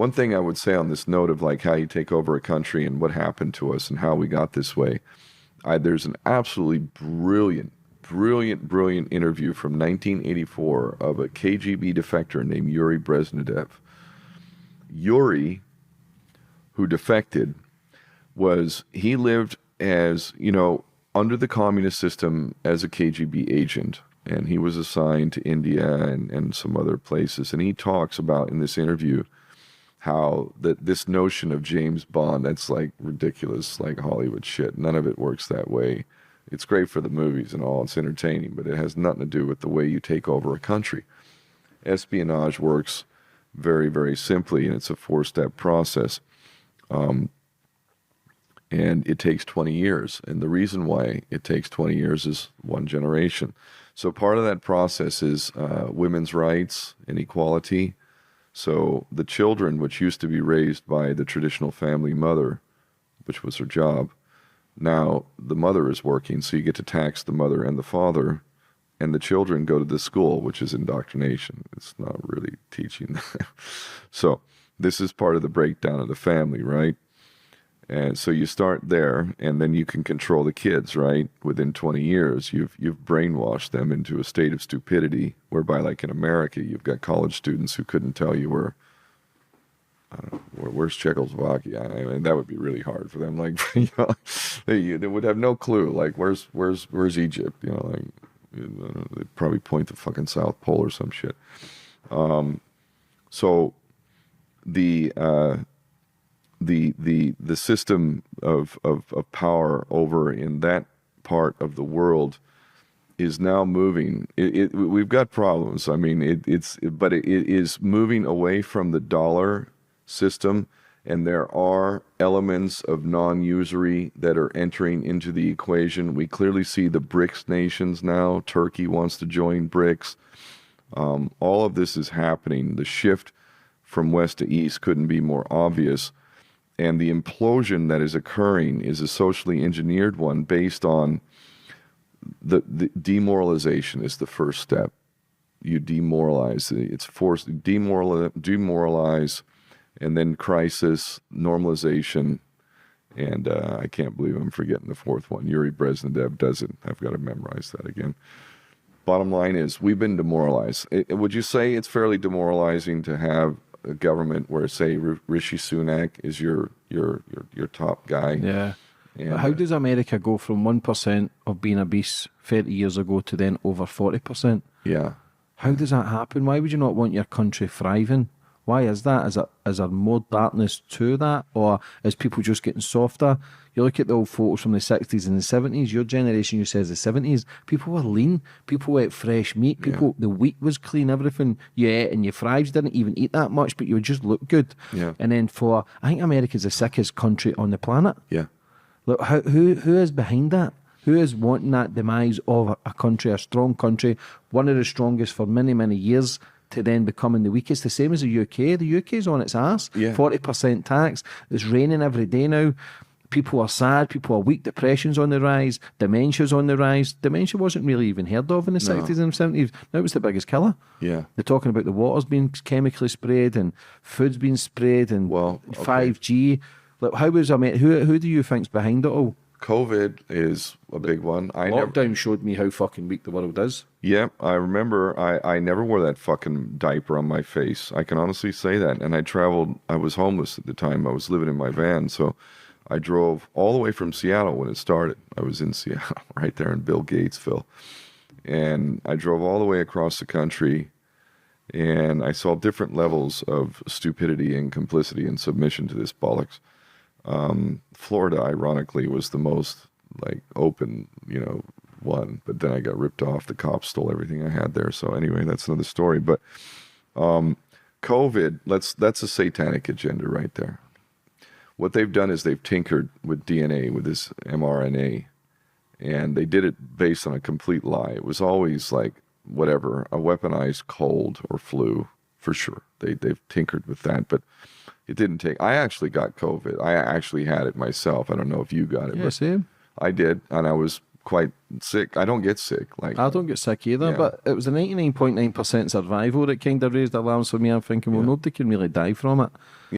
one thing I would say on this note of like how you take over a country and what happened to us and how we got this way, there's an absolutely brilliant interview from 1984 of a KGB defector named Yuri Brezhnev. Yuri, who defected, he lived as, under the communist system as a KGB agent, and he was assigned to India and some other places. And he talks about in this interview how this notion of James Bond, that's like ridiculous, like Hollywood shit. None of it works that way. It's great for the movies and all, it's entertaining, but it has nothing to do with the way you take over a country. Espionage works very, very simply, and it's a 4-step process. And it takes 20 years. And the reason why it takes 20 years is one generation. So part of that process is women's rights and equality. So the children, which used to be raised by the traditional family mother, which was her job, now the mother is working, so you get to tax the mother and the father, and the children go to the school, which is indoctrination. It's not really teaching. So this is part of the breakdown of the family, right? And so you start there, and then you can control the kids, right? Within 20 years, you've brainwashed them into a state of stupidity, whereby, like in America, you've got college students who couldn't tell you where's Czechoslovakia. I mean, that would be really hard for them. Like, they would have no clue. Like, where's Egypt? They'd probably point to fucking South Pole or some shit. So the system of power over in that part of the world is now moving. We've got problems. I mean, it is moving away from the dollar system, and there are elements of non-usury that are entering into the equation. We clearly see the BRICS nations now. Turkey wants to join BRICS. All of this is happening. The shift from west to east couldn't be more obvious. And the implosion that is occurring is a socially engineered one based on the demoralization is the first step. You demoralize. It's forced demoralize, and then crisis, normalization, and I can't believe I'm forgetting the fourth one. Yuri Brezhnev does it. I've got to memorize that again. Bottom line is, we've been demoralized. Would you say it's fairly demoralizing to have a government where, say, Rishi Sunak is your top guy? Yeah. And how does America go from 1% of being a beast 30 years ago to then over 40%? Yeah. How does that happen? Why would you not want your country thriving? Why is that? Is there more darkness to that? Or is people just getting softer? You look at the old photos from the 60s and the 70s, your generation, you says the 70s, people were lean, people ate fresh meat, the wheat was clean, everything you ate and your fries didn't even eat that much, but you would just look good. Yeah. And then I think America's the sickest country on the planet. Yeah. Look, who is behind that? Who is wanting that demise of a country, a strong country, one of the strongest for many, many years, to then becoming the weakest? The same as the UK. The UK's on its ass. Yeah. 40% tax. It's raining every day now. People are sad. People are weak. Depression's on the rise. Dementia's on the rise. Dementia wasn't really even heard of in the 60s and 70s. Now it's the biggest killer. Yeah. They're talking about the water's being chemically sprayed and food's being sprayed and 5G. Look, who do you think's behind it all? COVID is a big one. Lockdown showed me how fucking weak the world is. Yeah, I remember I never wore that fucking diaper on my face. I can honestly say that. And I was homeless at the time. I was living in my van. So I drove all the way from Seattle when it started. I was in Seattle, right there in Bill Gatesville. And I drove all the way across the country, and I saw different levels of stupidity and complicity and submission to this bollocks. Florida, ironically, was the most open, one, but then I got ripped off. The cops stole everything I had there. So anyway, that's another story. But COVID, that's a satanic agenda right there. What they've done is they've tinkered with DNA, with this mRNA, and they did it based on a complete lie. It was always a weaponized cold or flu, for sure. They've tinkered with that, but it didn't take. I actually got COVID. I actually had it myself. I don't know if you got it. Yeah, but same. I did, and I was quite sick. I don't get sick. I don't get sick either, Yeah. but it was a 99.9% survival that kind of raised alarms for me. I'm thinking, well, nobody can really die from it.